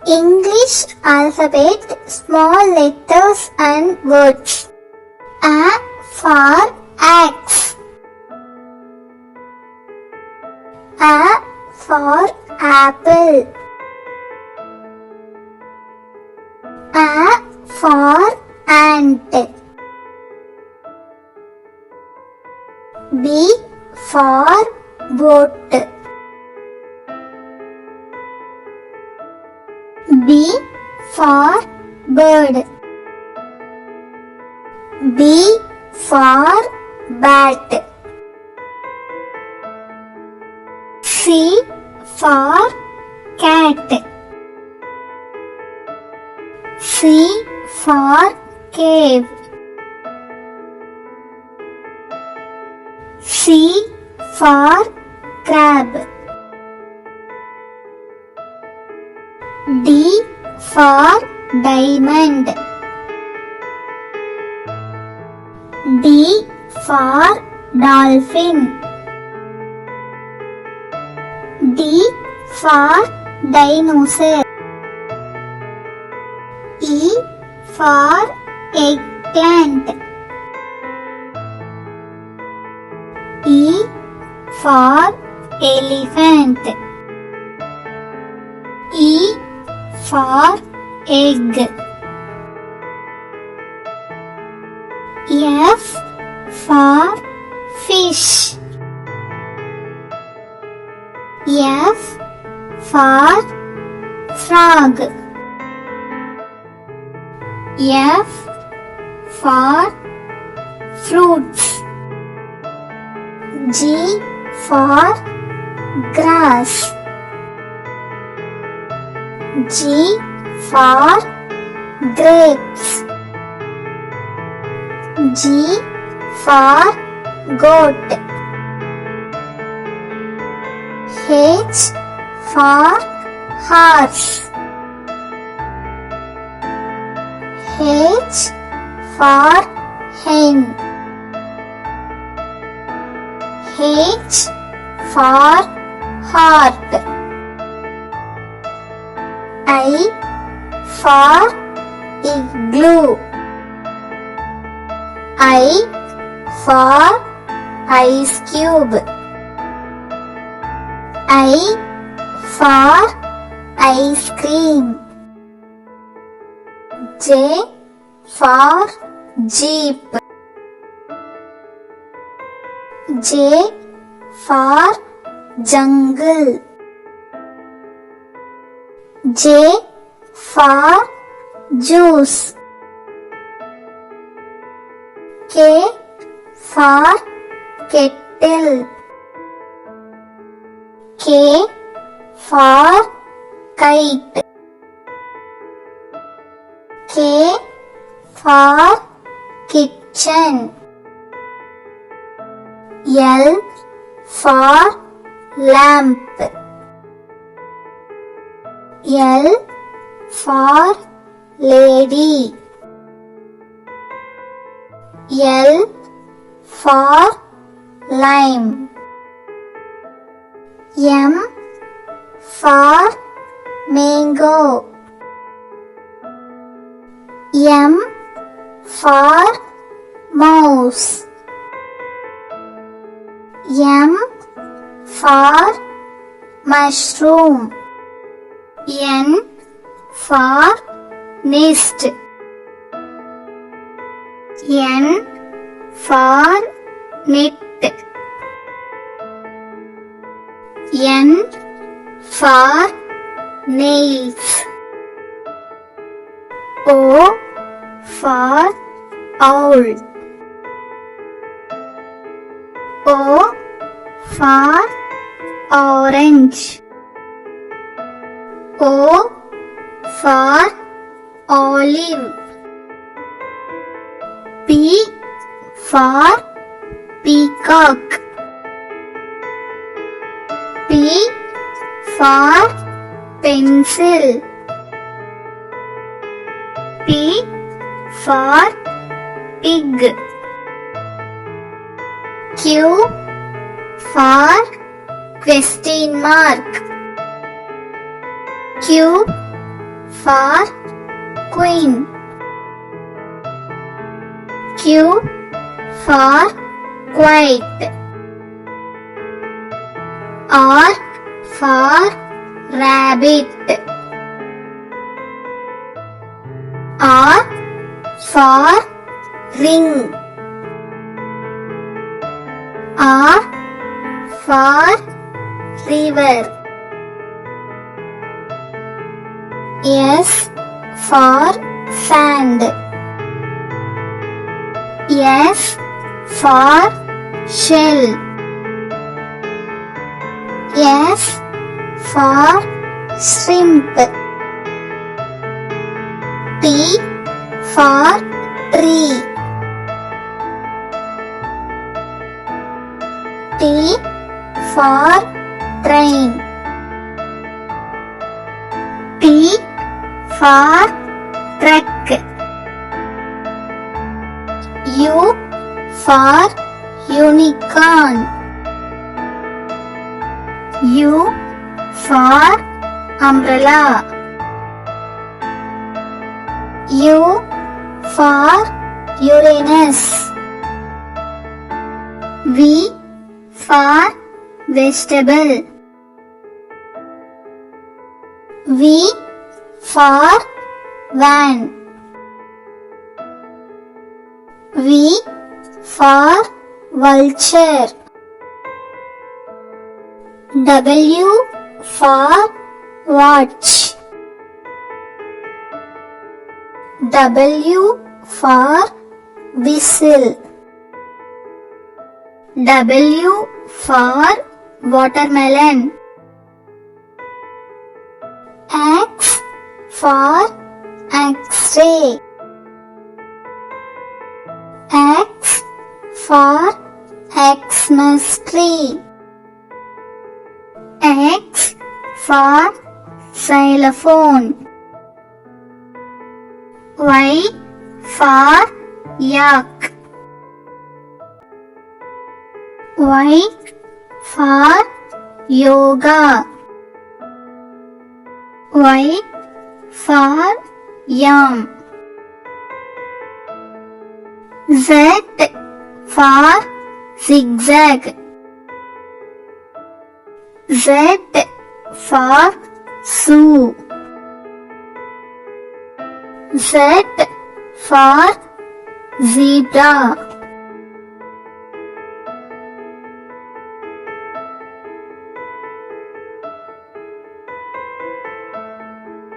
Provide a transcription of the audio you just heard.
English alphabet, small letters and words. A for axe. A for apple. A for ant. B for boat. B for bird. B for bat. C for cat. C for cave. C for crab. D for diamond. D for dolphin. D for dinosaur. E for eggplant. E for elephant. E for egg. F for fish. F for frog. F for fruits. G for grass. G for grapes. G for goat. H for horse. H for hen. H for heart. I for igloo. I for ice cube. I for ice cream. J for jeep. J for jungle. J for juice. K for kettle. K for kite. K for kitchen. L for lamp. L for lady. L for lime. M for mango. M for mouse. M for mushroom. N for nest. N for net. N for nails. O for owl. O for orange. O for olive. P for peacock. P for pencil. P for pig. Q for question mark. Q for queen. Q for quiet. R for rabbit. R for ring. R for river. S for sand. S for shell. S for shrimp. T for tree. T for train. T for truck. U for unicorn. U for umbrella. U for Uranus. V for vegetable. V for van. V for vulture. W for watch. W for whistle. W for watermelon. X for X-ray. X for Xmas tree. X for xylophone. Y for yak. Y for yoga. Y for yam. Z for zigzag. Z for zoo. Z for zebra.